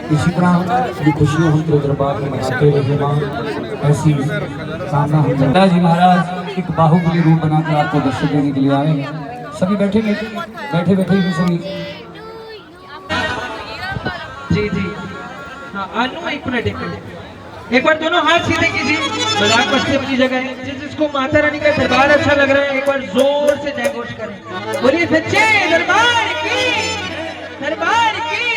इसी तरह ये खुशियों हम तेरे दरबार में मनाते रहे माँ। ऐसी कामना हम करता जी। महाराज एक बाहुबली रूप बनाकर आपको दर्शन देने के लिए आए हैं। सभी बैठे बैठे बैठे भी सभी। जी जी हाँ अनु एक मिनट एक बार दोनों हाथ सीधे कीजिए। मजाक मस्ती अपनी जगह है। जिसको माता रानी का दरबार अच्छा लग रहा है एक बार जोर से जय घोष करें। बोलिए सच्चे दरबार की, दरबार की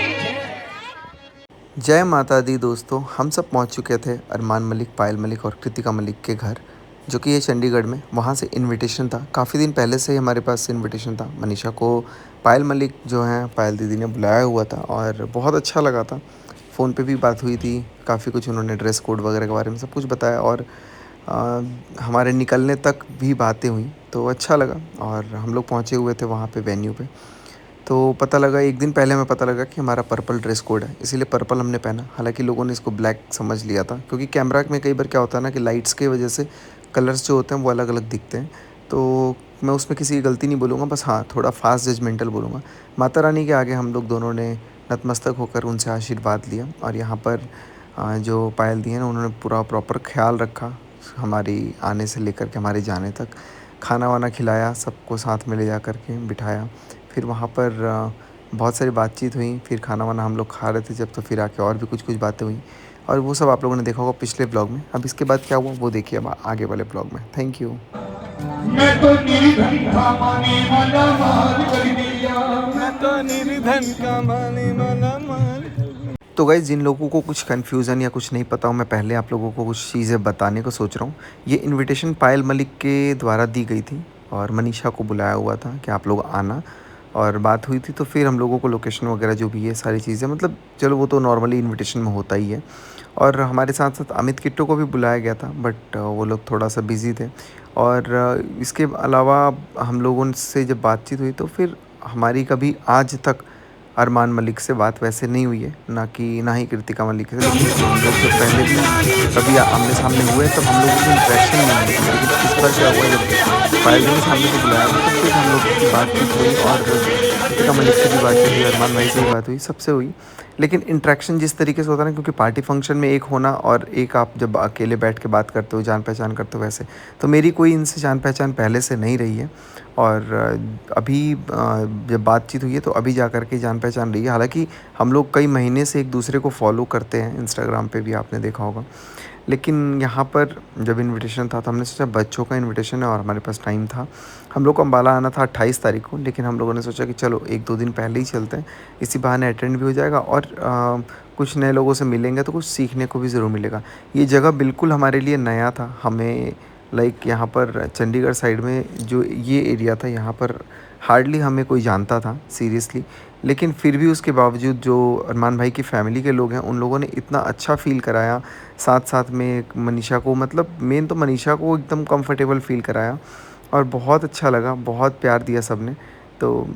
जय माता दी। दोस्तों हम सब पहुंच चुके थे अरमान मलिक, पायल मलिक और कृतिका मलिक के घर, जो कि ये चंडीगढ़ में। वहाँ से इनविटेशन था, काफ़ी दिन पहले से ही हमारे पास इनविटेशन था। मनीषा को पायल मलिक जो हैं पायल दीदी ने बुलाया हुआ था और बहुत अच्छा लगा था। फ़ोन पे भी बात हुई थी, काफ़ी कुछ उन्होंने ड्रेस कोड वगैरह के बारे में सब कुछ बताया और हमारे निकलने तक भी बातें हुई तो अच्छा लगा। और हम लोग पहुँचे हुए थे वहाँ पे वेन्यू पे, तो पता लगा एक दिन पहले हमें पता लगा कि हमारा पर्पल ड्रेस कोड है, इसीलिए पर्पल हमने पहना। हालांकि लोगों ने इसको ब्लैक समझ लिया था, क्योंकि कैमरा में कई बार क्या होता है ना कि लाइट्स की वजह से कलर्स जो होते हैं वो अलग अलग दिखते हैं। तो मैं उसमें किसी की गलती नहीं बोलूँगा, बस हाँ थोड़ा फास्ट जजमेंटल बोलूँगा। माता रानी के आगे हम लोग दोनों ने नतमस्तक होकर उनसे आशीर्वाद लिया। और यहाँ पर जो पायल दी है ना, उन्होंने पूरा प्रॉपर ख्याल रखा हमारी आने से लेकर के हमारे जाने तक। खाना वाना खिलाया, सबको साथ में ले जा कर के बिठाया। फिर वहाँ पर बहुत सारी बातचीत हुई। फिर खाना वाना हम लोग खा रहे थे जब, तो फिर आके और भी कुछ कुछ बातें हुई और वो सब आप लोगों ने देखा होगा पिछले ब्लॉग में। अब इसके बाद क्या हुआ वो देखिए अब आगे वाले ब्लॉग में। Thank you. मैं तो निर्धन था माने वाला माल कर दिया। मैं तो निर्धन का माने वाला माल। तो गाइस, जिन लोगों को कुछ कन्फ्यूज़न या कुछ नहीं पता हो, मैं पहले आप लोगों को कुछ चीज़ें बताने को सोच रहा हूँ। ये इनविटेशन पायल मलिक के द्वारा दी गई थी और मनीषा को बुलाया हुआ था कि आप लोग आना, और बात हुई थी। तो फिर हम लोगों को लोकेशन वगैरह जो भी है सारी चीज़ें, मतलब चलो वो तो नॉर्मली इनविटेशन में होता ही है। और हमारे साथ साथ अमित किट्टो को भी बुलाया गया था, बट वो लोग थोड़ा सा बिज़ी थे। और इसके अलावा हम लोगों से जब बातचीत हुई तो फिर हमारी कभी आज तक अरमान मलिक से बात वैसे नहीं हुई है, ना ही कृतिका मलिक से। लेकिन हम लोग जब पहले भी कभी आमने सामने हुए तब हम लोगों की इंटरेक्शन नहीं हुई थी। लेकिन इस बार क्या हुआ, जब पायल ने सामने से बुलाया तो फिर हम लोग की बातचीत हुई और कृतिका मलिक से भी बातचीत हुई, अरमान भाई से भी बात हुई, सबसे हुई। लेकिन इंटरेक्शन जिस तरीके से होता है ना, क्योंकि पार्टी फंक्शन में एक होना और एक आप जब अकेले बैठ के बात करते हो, जान पहचान करते हो, वैसे तो मेरी कोई इनसे जान पहचान पहले से नहीं रही है। और अभी जब बातचीत हुई है तो अभी जा कर के जान पहचान रही है। हालांकि हम लोग कई महीने से एक दूसरे को फॉलो करते हैं, इंस्टाग्राम पे भी आपने देखा होगा। लेकिन यहाँ पर जब इनविटेशन था तो हमने सोचा बच्चों का इनविटेशन है और हमारे पास टाइम था। हम लोग को अम्बाला आना था 28 तारीख को, लेकिन हम लोगों ने सोचा कि चलो 1-2 दिन पहले ही चलते हैं, इसी बहाने अटेंड भी हो जाएगा और कुछ नए लोगों से मिलेंगे तो कुछ सीखने को भी ज़रूर मिलेगा। ये जगह बिल्कुल हमारे लिए नया था। हमें लाइक यहाँ पर चंडीगढ़ साइड में जो ये एरिया था, यहाँ पर हार्डली हमें कोई जानता था सीरियसली। लेकिन फिर भी उसके बावजूद जो अरमान भाई की फ़ैमिली के लोग हैं, उन लोगों ने इतना अच्छा फ़ील कराया। साथ साथ में मनीषा को, मतलब मेन तो मनीषा को एकदम कंफर्टेबल फ़ील कराया और बहुत अच्छा लगा, बहुत प्यार दिया सब ने। तो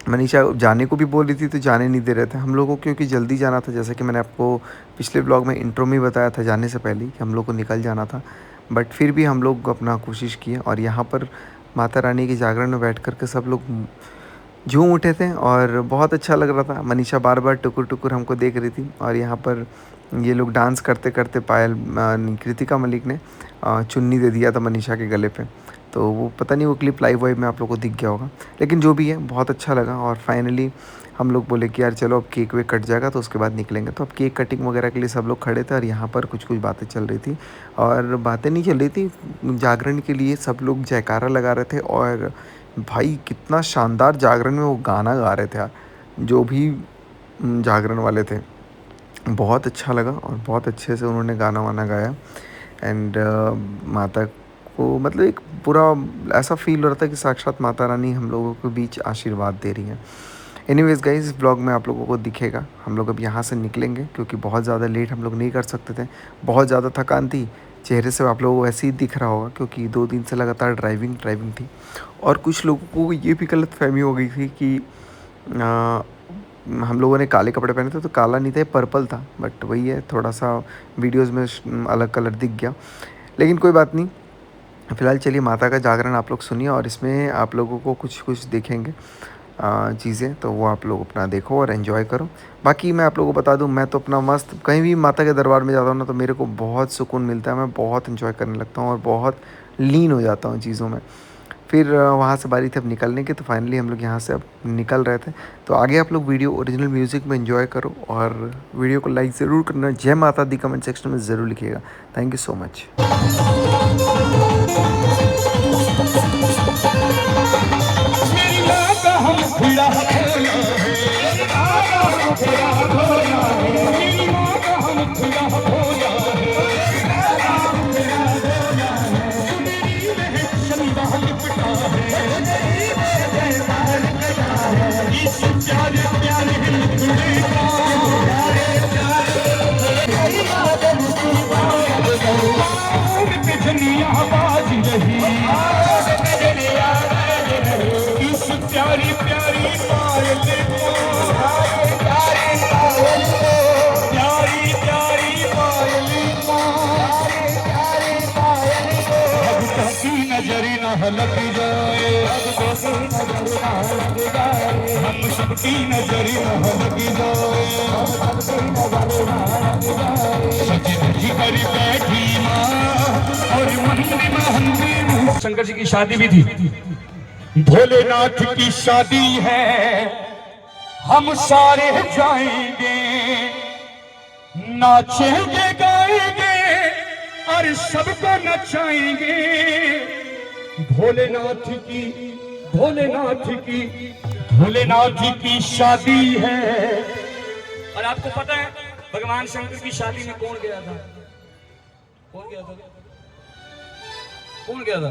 मनीषा जाने को भी बोल रही थी तो जाने नहीं दे रहे थे हम लोगों को, क्योंकि जल्दी जाना था। जैसे कि मैंने आपको पिछले ब्लॉग में इंट्रो में बताया था जाने से पहले कि हम लोग को निकल जाना था, बट फिर भी हम लोग अपना कोशिश किए। और यहाँ पर माता रानी के जागरण में बैठ कर के सब लोग झूम उठे थे और बहुत अच्छा लग रहा था। मनीषा बार बार टुकुर टुकुर हमको देख रही थी और यहाँ पर ये लोग डांस करते करते कृतिका मलिक ने चुन्नी दे दिया था मनीषा के गले पे। तो वो पता नहीं वो क्लिप लाइव वाइव में आप लोगों को दिख गया होगा, लेकिन जो भी है बहुत अच्छा लगा। और फाइनली हम लोग बोले कि यार चलो अब केक वेक कट जाएगा तो उसके बाद निकलेंगे। तो अब केक कटिंग वगैरह के लिए सब लोग खड़े थे और यहाँ पर कुछ कुछ बातें चल रही थी। और बातें नहीं चल रही थी, जागरण के लिए सब लोग जयकारा लगा रहे थे। और भाई कितना शानदार जागरण में वो गाना गा रहे थे यार, जो भी जागरण वाले थे, बहुत अच्छा लगा और बहुत अच्छे से उन्होंने गाना वाना गाया। एंड माता को मतलब एक पूरा ऐसा फील हो रहा था कि साक्षात माता रानी हम लोगों के बीच आशीर्वाद दे रही हैं। एनीवेज गाइस, इस ब्लॉग में आप लोगों को दिखेगा। हम लोग अब यहाँ से निकलेंगे क्योंकि बहुत ज़्यादा लेट हम लोग नहीं कर सकते थे, बहुत ज़्यादा थकान थी। चेहरे से आप लोगों को ऐसे ही दिख रहा होगा क्योंकि 2 दिन से लगातार ड्राइविंग थी। और कुछ लोगों को ये भी गलतफहमी हो गई थी कि हम लोगों ने काले कपड़े पहने थे, तो काला नहीं था, पर्पल था। बट वही है, थोड़ा सा वीडियोस में अलग कलर दिख गया, लेकिन कोई बात नहीं। फ़िलहाल चलिए माता का जागरण आप लोग सुनिए और इसमें आप लोगों को कुछ कुछ देखेंगे। चीज़ें, तो वो आप लोग अपना देखो और एंजॉय करो। बाकी मैं आप लोगों को बता दूं, मैं तो अपना मस्त कहीं भी माता के दरबार में जाता हूँ ना, तो मेरे को बहुत सुकून मिलता है, मैं बहुत एंजॉय करने लगता हूँ और बहुत लीन हो जाता हूँ चीज़ों में। फिर वहाँ से बारी थी अब निकलने की, तो फाइनली हम लोग यहाँ से अब निकल रहे थे। तो आगे आप लोग वीडियो ओरिजिनल म्यूज़िक में एंजॉय करो और वीडियो को लाइक ज़रूर करना। जय माता दी कमेंट सेक्शन में ज़रूर लिखिएगा। Thank you so much. मेरी माँ का हम खिला खोला है, मेरी माँ का हम खिला खोला है, मेरी महक शमीदा लिपटा है, इस प्यारे प्यारे हिंदुए का पे जनिया बाज रही, इस प्यारी प्यारी पायल को, प्यारी प्यारी पायल को, भगता की नजर न लग जाए, हम सबकी नजर न लग जाए, सजी धजी कर बैठी माँ और मंदिर शंकर जी की शादी भी थी। भोलेनाथ की शादी है, हम सारे जाएंगे, नाचेंगे गाएंगे और सबको नचाएंगे। भोलेनाथ की भोलेनाथ की भोलेनाथ की शादी है। और आपको पता है भगवान शंकर की शादी में कौन गया था? कौन गया था? कौन गया था?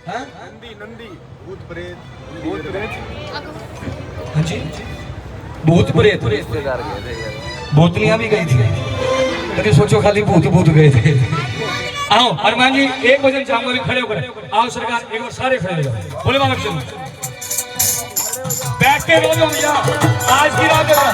हाँ? हाँ जी, भूत प्रेत भूतनियां भी गई थी। कभी सोचो खाली भूत भूत गए थे। आओ हनुमान जी, एक वजन चाहूंगा भी खड़े होकर। आओ सरकार, एक बार सारे खड़े हो जाओ। बोले बाबा चलो, बैठ के रो लो भैया, आज की रात है।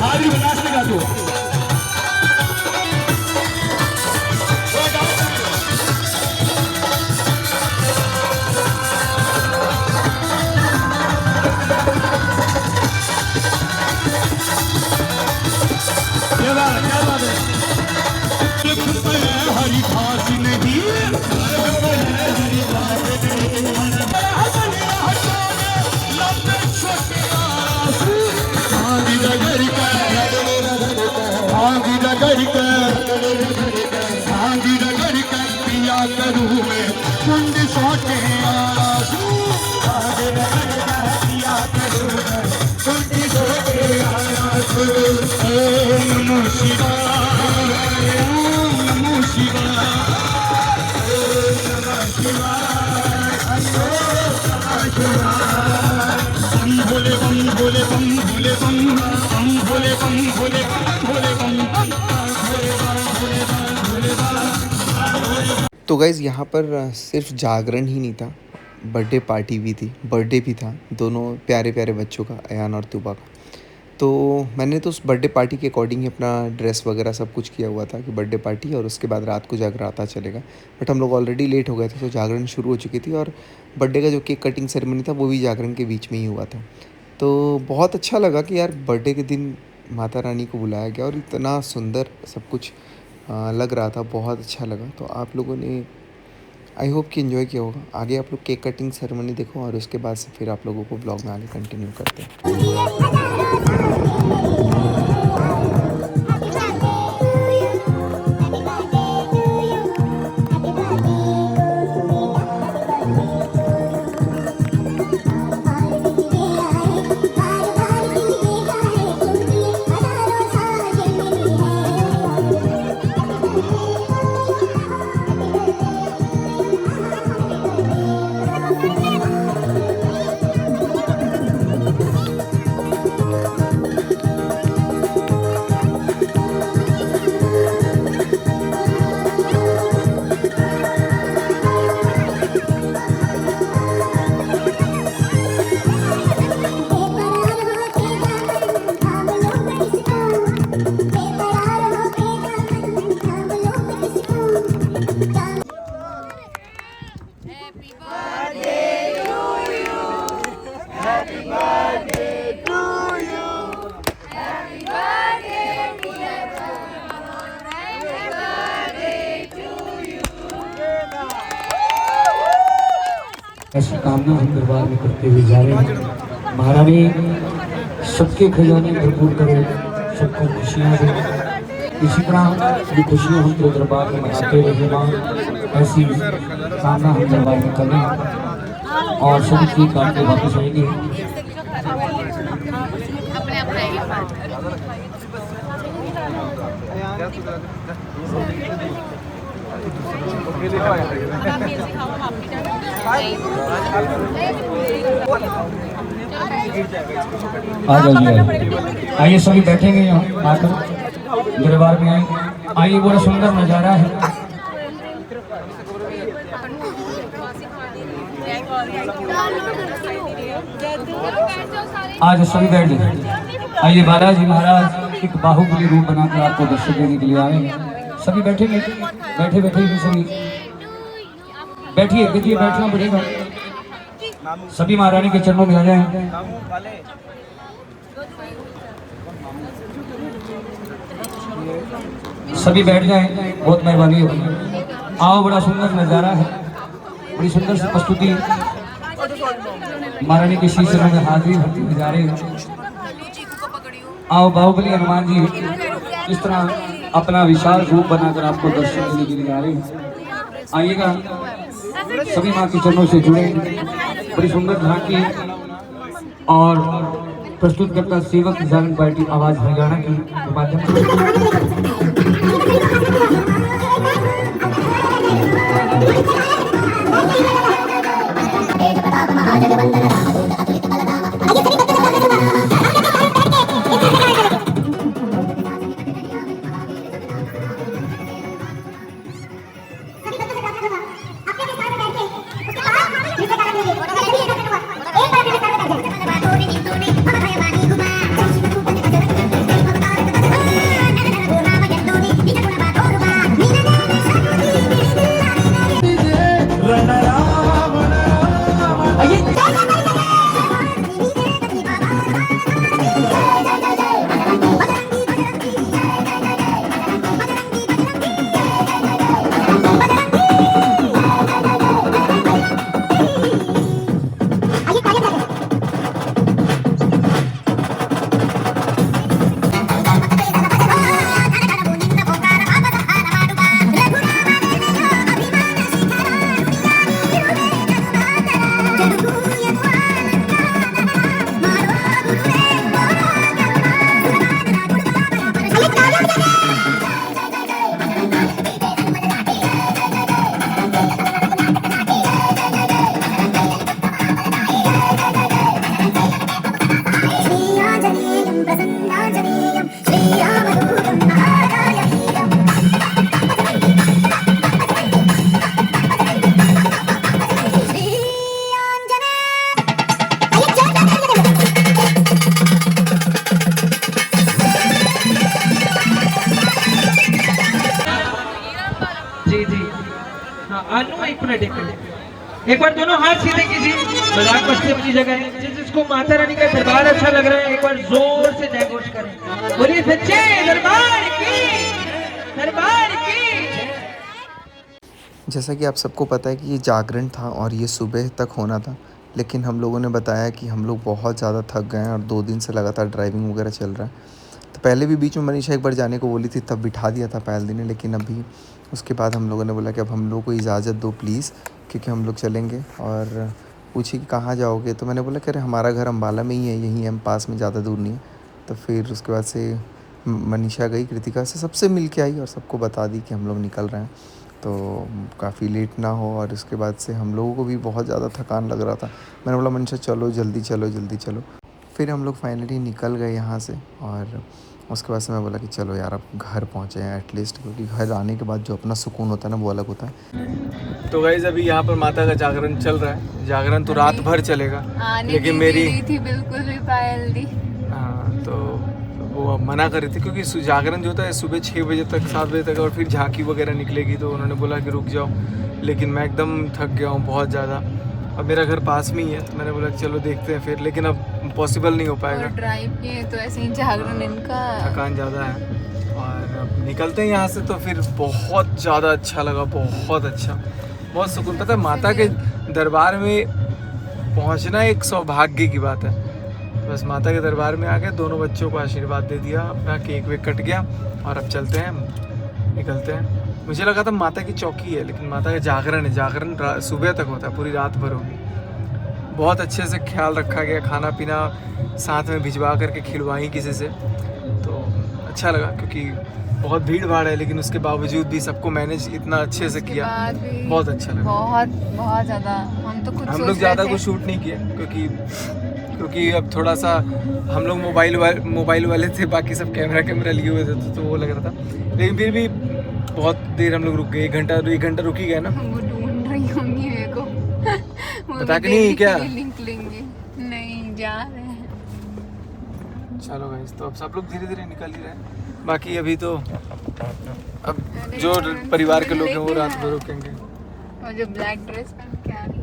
हरी घास नहीं पिया करूँ मैं कुंड सोटे ओम नमः शिवाय, ओम नमः शिवाय, ओम नमः शिवाय, बम भोले बम भोले बम भोले बम बम भोले बम भोले भोले बम भोले बम भोले बम भोले बम। तो गाइज़ यहाँ पर सिर्फ जागरण ही नहीं था, बर्थडे पार्टी भी थी, बर्थडे भी था दोनों प्यारे प्यारे बच्चों का, अयान और तुबा का। तो मैंने तो उस बर्थडे पार्टी के अकॉर्डिंग ही अपना ड्रेस वगैरह सब कुछ किया हुआ था कि बर्थडे पार्टी और उसके बाद रात को जागराता चलेगा। बट हम लोग ऑलरेडी लेट हो गए थे, तो जागरण शुरू हो चुकी थी और बर्थडे का जो केक कटिंग सेरेमनी था वो भी जागरण के बीच में ही हुआ था। तो बहुत अच्छा लगा कि यार बर्थडे के दिन माता रानी को बुलाया गया और इतना सुंदर सब कुछ लग रहा था, बहुत अच्छा लगा। तो आप लोगों ने आई होप कि एंजॉय किया होगा। आगे आप लोग केक कटिंग सेरेमनी देखो और उसके बाद से फिर आप लोगों को ब्लॉग में आगे कंटिन्यू करते हैं। ऐसी कामना हम दरबार में करते हुए जा रहे हैं। महारानी सबके खजाने भरपूर करे, सबको खुशियाँ दे। इसी तरह ये खुशियाँ हम तो दरबार में मनाते रहे माँ, ऐसी कामना हम दरबार में कर रहे हैं और सभी ठीक काट के वापस आएंगे। आ जाइए, आइए सभी बैठेंगे यहाँ आकर दरबार में आए। आइए, बड़ा सुंदर नज़ारा है। आज सभी बैठ जाइए। आइए, बालाजी महाराज एक बाहुबली रूप बनाकर आपको दर्शन देने के लिए आए हैं। सभी बैठेंगे, बैठे बैठे भी सभी बैठिए, देखिए बैठना पड़ेगा। सभी महारानी के चरणों में आ जाएं। सभी बैठ जाएं, बहुत मेहरबानी होगी। आओ, बड़ा सुंदर नज़ारा है, बड़ी सुंदर सी प्रस्तुति महारानी के शीश में हाजिरी भरती हुई जा रही है। आओ, बाहुबली हनुमान जी इस तरह अपना विशाल रूप बनाकर आपको दर्शन देने के लिए आ रहे हैं। आइएगा, सभी माँ के चरणों से जुड़े। बड़ी सुंदर झांकी और प्रस्तुत करता सेवक जागरण पार्टी आवाज हरियाणा के माध्यम से। एक बार दोनों हाथ सीधे कीजिए, मजाक मस्ती अपनी जगह है। जिसको माता रानी का दरबार अच्छा लग रहा है, एक बार जोर से जयघोष करें। बोलिए सच्चे दरबार की। दरबार की जैसा कि आप सबको पता है कि ये जागरण था और ये सुबह तक होना था, लेकिन हम लोगों ने बताया कि हम लोग बहुत ज़्यादा थक गए हैं और 2 दिन से लगातार ड्राइविंग वगैरह चल रहा है। तो पहले भी बीच में मनीषा एक बार जाने को बोली थी, तब बिठा दिया था पहल दी ने, लेकिन अभी उसके बाद हम लोगों ने बोला कि अब हम लोग को इजाज़त दो प्लीज़, क्योंकि हम लोग चलेंगे। और पूछी कि कहाँ जाओगे, तो मैंने बोला कि अरे हमारा घर अम्बाला में ही है, यहीं है पास में, ज़्यादा दूर नहीं है। तो फिर उसके बाद से मनीषा गई कृतिका से, सबसे मिल के आई और सबको बता दी कि हम लोग निकल रहे हैं, तो काफ़ी लेट ना हो। और उसके बाद से हम लोगों को भी बहुत ज़्यादा थकान लग रहा था। मैंने बोला मनीषा चलो जल्दी चलो जल्दी चलो। फिर हम लोग फाइनली निकल गए यहाँ से, और उसके बाद से मैं बोला कि चलो यार अब घर पहुँचे हैं एटलीस्ट, क्योंकि घर आने के बाद जो अपना सुकून होता है ना वो अलग होता है। तो गाइस अभी यहाँ पर माता का जागरण चल रहा है। जागरण तो रात भर चलेगा, लेकिन मेरी थी बिल्कुल भी पायल दी। हाँ, तो वो मना कर रही थी, क्योंकि जागरण जो होता है सुबह 6 बजे तक 7 बजे तक, और फिर झांकी वगैरह निकलेगी, तो उन्होंने बोला कि रुक जाओ। लेकिन मैं एकदम थक गया हूँ बहुत ज़्यादा। अब मेरा घर पास में ही है, तो मैंने बोला कि चलो देखते हैं फिर, लेकिन अब पॉसिबल नहीं हो पाएगा, और ड्राइव किए तो ऐसे ही जागरण इनका थकान ज़्यादा है। और अब निकलते हैं यहाँ से, तो फिर बहुत ज़्यादा अच्छा लगा, बहुत अच्छा, बहुत सुकून। पता है माता के दरबार में पहुँचना एक सौभाग्य की बात है। बस माता के दरबार में आ गए, दोनों बच्चों को आशीर्वाद दे दिया, अपना केक वेक कट गया, और अब चलते हैं, निकलते हैं। मुझे लगा था माता की चौकी है, लेकिन माता का जागरण है। जागरण सुबह तक होता है, पूरी रात भर होगी। बहुत अच्छे से ख्याल रखा गया, खाना पीना साथ में भिजवा करके खिलवाई किसी से, तो अच्छा लगा। क्योंकि बहुत भीड़ भाड़ है, लेकिन उसके बावजूद भी सबको मैनेज इतना अच्छे से किया, बहुत अच्छा लगा। बहुत बहुत ज़्यादा। हम तो खुद हम लोग ज़्यादा कुछ शूट नहीं किए, क्योंकि अब थोड़ा सा हम लोग मोबाइल वाले थे, बाकी सब कैमरा लिए हुए थे, तो वो लग रहा था। लेकिन फिर भी बहुत देर हम लोग रुक गए, 1 घंटा रुक ही गए ना। वो ढूंढ रही होंगी मेरे को। बता के नहीं क्या? लिंक लेंगे, नहीं जा रहे हैं। चलो गाइस, तो अब सब लोग धीरे धीरे निकल ही रहे हैं। बाकी अभी तो अब जो परिवार के लोग हैं वो रात भर रुकेंगे। और जो ब्लैक ड्रेस पहन के आ रही